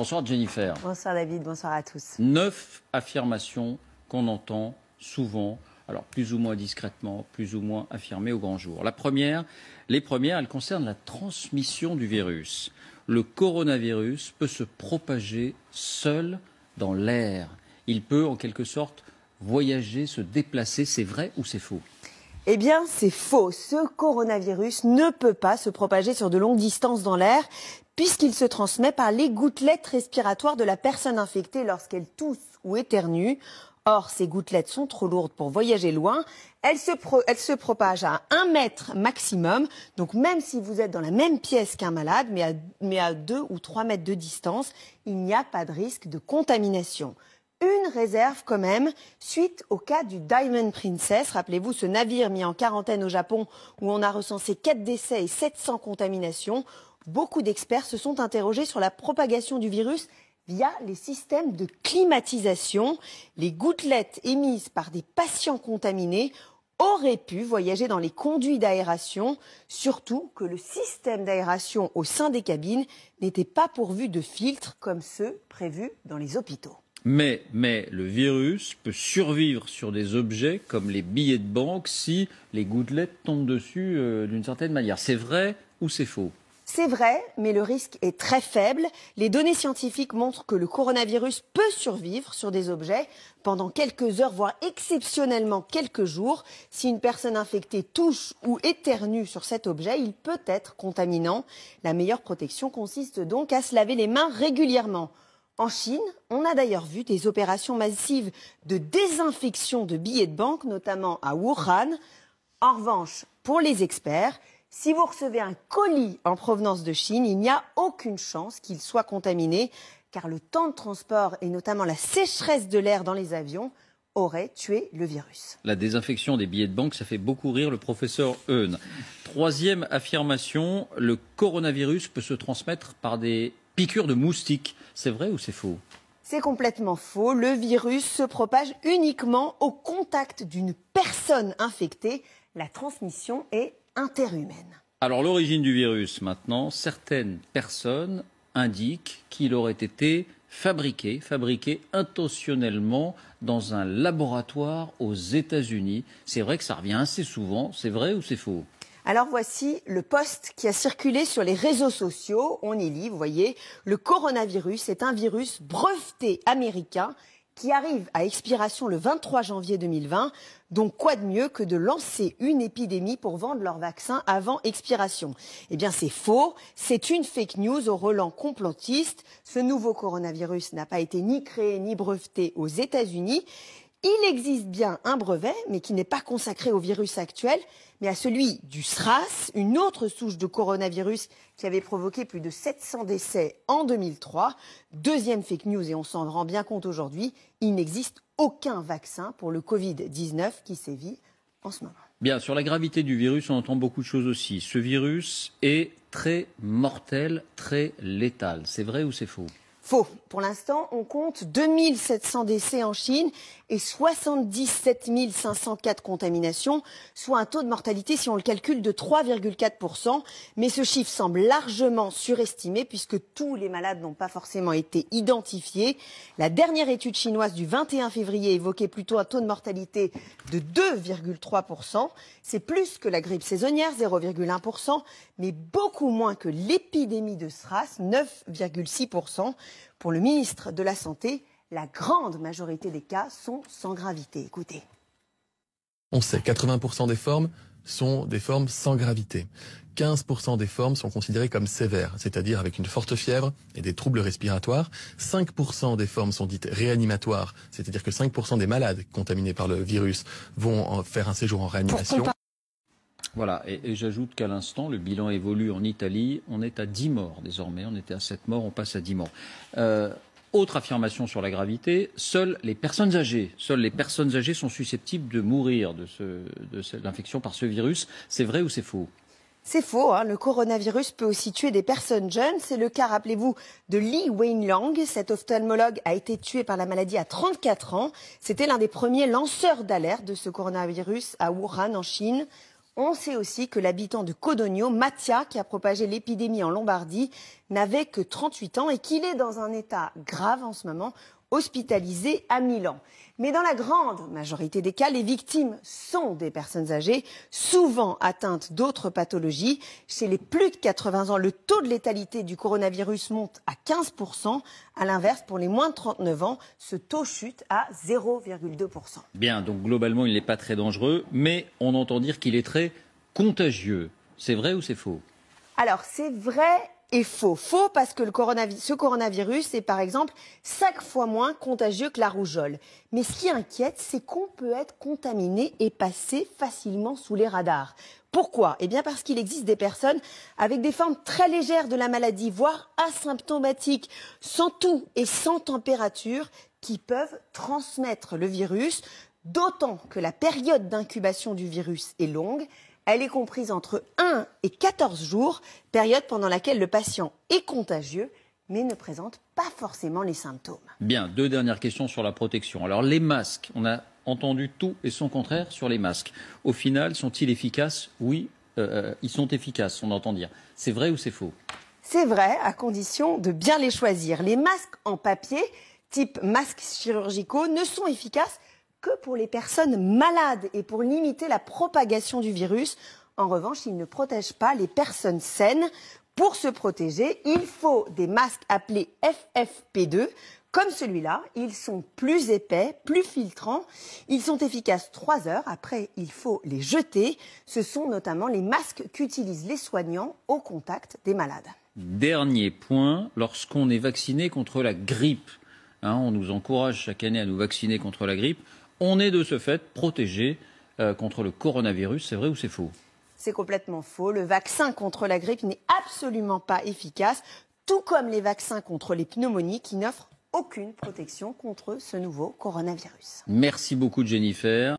Bonsoir Jennifer. Bonsoir David, bonsoir à tous. 9 affirmations qu'on entend souvent, alors plus ou moins discrètement, plus ou moins affirmées au grand jour. Les premières, elles concernent la transmission du virus. Le coronavirus peut se propager seul dans l'air. Il peut en quelque sorte voyager, se déplacer. C'est vrai ou c'est faux ? Eh bien, c'est faux. Ce coronavirus ne peut pas se propager sur de longues distances dans l'air, puisqu'il se transmet par les gouttelettes respiratoires de la personne infectée lorsqu'elle tousse ou éternue. Or, ces gouttelettes sont trop lourdes pour voyager loin. Elles se propagent à 1 mètre maximum. Donc, même si vous êtes dans la même pièce qu'un malade, mais à 2 ou 3 mètres de distance, il n'y a pas de risque de contamination. Une réserve quand même, suite au cas du Diamond Princess. Rappelez-vous, ce navire mis en quarantaine au Japon où on a recensé 4 décès et 700 contaminations. Beaucoup d'experts se sont interrogés sur la propagation du virus via les systèmes de climatisation. Les gouttelettes émises par des patients contaminés auraient pu voyager dans les conduits d'aération, surtout que le système d'aération au sein des cabines n'était pas pourvu de filtres comme ceux prévus dans les hôpitaux. Mais le virus peut survivre sur des objets comme les billets de banque si les gouttelettes tombent dessus d'une certaine manière. C'est vrai ou c'est faux ? C'est vrai, mais le risque est très faible. Les données scientifiques montrent que le coronavirus peut survivre sur des objets pendant quelques heures, voire exceptionnellement quelques jours. Si une personne infectée touche ou éternue sur cet objet, il peut être contaminant. La meilleure protection consiste donc à se laver les mains régulièrement. En Chine, on a d'ailleurs vu des opérations massives de désinfection de billets de banque, notamment à Wuhan. En revanche, pour les experts, si vous recevez un colis en provenance de Chine, il n'y a aucune chance qu'il soit contaminé, car le temps de transport et notamment la sécheresse de l'air dans les avions auraient tué le virus. La désinfection des billets de banque, ça fait beaucoup rire le professeur Eun. Troisième affirmation, le coronavirus peut se transmettre par des piqûres de moustiques. C'est vrai ou c'est faux ? C'est complètement faux. Le virus se propage uniquement au contact d'une personne infectée. La transmission est interhumaine. Alors l'origine du virus maintenant, certaines personnes indiquent qu'il aurait été fabriqué intentionnellement dans un laboratoire aux États-Unis. C'est vrai que ça revient assez souvent. C'est vrai ou c'est faux ? Alors voici le post qui a circulé sur les réseaux sociaux. On y lit, vous voyez, le coronavirus est un virus breveté américain qui arrive à expiration le 23 janvier 2020. Donc quoi de mieux que de lancer une épidémie pour vendre leur vaccin avant expiration ? Eh bien c'est faux, c'est une fake news au relent complotiste. Ce nouveau coronavirus n'a pas été ni créé ni breveté aux États-Unis. Il existe bien un brevet, mais qui n'est pas consacré au virus actuel, mais à celui du SRAS, une autre souche de coronavirus qui avait provoqué plus de 700 décès en 2003. Deuxième fake news, et on s'en rend bien compte aujourd'hui, il n'existe aucun vaccin pour le Covid-19 qui sévit en ce moment. Bien, sur la gravité du virus, on entend beaucoup de choses aussi. Ce virus est très mortel, très létal. C'est vrai ou c'est faux ? Faux. Pour l'instant, on compte 2700 décès en Chine et 77 504 contaminations, soit un taux de mortalité, si on le calcule, de 3,4%. Mais ce chiffre semble largement surestimé puisque tous les malades n'ont pas forcément été identifiés. La dernière étude chinoise du 21 février évoquait plutôt un taux de mortalité de 2,3%. C'est plus que la grippe saisonnière, 0,1%, mais beaucoup moins que l'épidémie de SRAS, 9,6%. Pour le ministre de la Santé, la grande majorité des cas sont sans gravité. Écoutez. On sait, 80% des formes sont des formes sans gravité. 15% des formes sont considérées comme sévères, c'est-à-dire avec une forte fièvre et des troubles respiratoires. 5% des formes sont dites réanimatoires, c'est-à-dire que 5% des malades contaminés par le virus vont faire un séjour en réanimation. Voilà, et j'ajoute qu'à l'instant, le bilan évolue en Italie. On est à 10 morts désormais. On était à 7 morts, on passe à 10 morts. Autre affirmation sur la gravité, seules les personnes âgées sont susceptibles de mourir de l'infection par ce virus. C'est vrai ou c'est faux ? C'est faux, hein. Le coronavirus peut aussi tuer des personnes jeunes. C'est le cas, rappelez-vous, de Li Wenliang. Cet ophtalmologue a été tué par la maladie à 34 ans. C'était l'un des premiers lanceurs d'alerte de ce coronavirus à Wuhan, en Chine. On sait aussi que l'habitant de Codogno, Mattia, qui a propagé l'épidémie en Lombardie, n'avait que 38 ans et qu'il est dans un état grave en ce moment, hospitalisé à Milan. Mais dans la grande majorité des cas, les victimes sont des personnes âgées, souvent atteintes d'autres pathologies. Chez les plus de 80 ans, le taux de létalité du coronavirus monte à 15%. À l'inverse, pour les moins de 39 ans, ce taux chute à 0,2%. Bien, donc globalement, il n'est pas très dangereux, mais on entend dire qu'il est très contagieux. C'est vrai ou c'est faux? Alors, c'est vrai et faux. Faux parce que ce coronavirus est par exemple 5 fois moins contagieux que la rougeole. Mais ce qui inquiète, c'est qu'on peut être contaminé et passer facilement sous les radars. Pourquoi? Eh bien parce qu'il existe des personnes avec des formes très légères de la maladie, voire asymptomatiques, sans toux et sans température, qui peuvent transmettre le virus, d'autant que la période d'incubation du virus est longue. Elle est comprise entre 1 et 14 jours, période pendant laquelle le patient est contagieux, mais ne présente pas forcément les symptômes. Bien, 2 dernières questions sur la protection. Alors les masques, on a entendu tout et son contraire sur les masques. Au final, sont-ils efficaces? Oui, ils sont efficaces, on entend dire. C'est vrai ou c'est faux? C'est vrai, à condition de bien les choisir. Les masques en papier, type masques chirurgicaux, ne sont efficaces que pour les personnes malades et pour limiter la propagation du virus. En revanche, ils ne protègent pas les personnes saines. Pour se protéger, il faut des masques appelés FFP2, comme celui-là. Ils sont plus épais, plus filtrants. Ils sont efficaces 3 heures. Après, il faut les jeter. Ce sont notamment les masques qu'utilisent les soignants au contact des malades. Dernier point, lorsqu'on est vacciné contre la grippe, on nous encourage chaque année à nous vacciner contre la grippe, on est de ce fait protégé contre le coronavirus. C'est vrai ou c'est faux? C'est complètement faux. Le vaccin contre la grippe n'est absolument pas efficace, tout comme les vaccins contre les pneumonies qui n'offrent aucune protection contre ce nouveau coronavirus. Merci beaucoup Jennifer.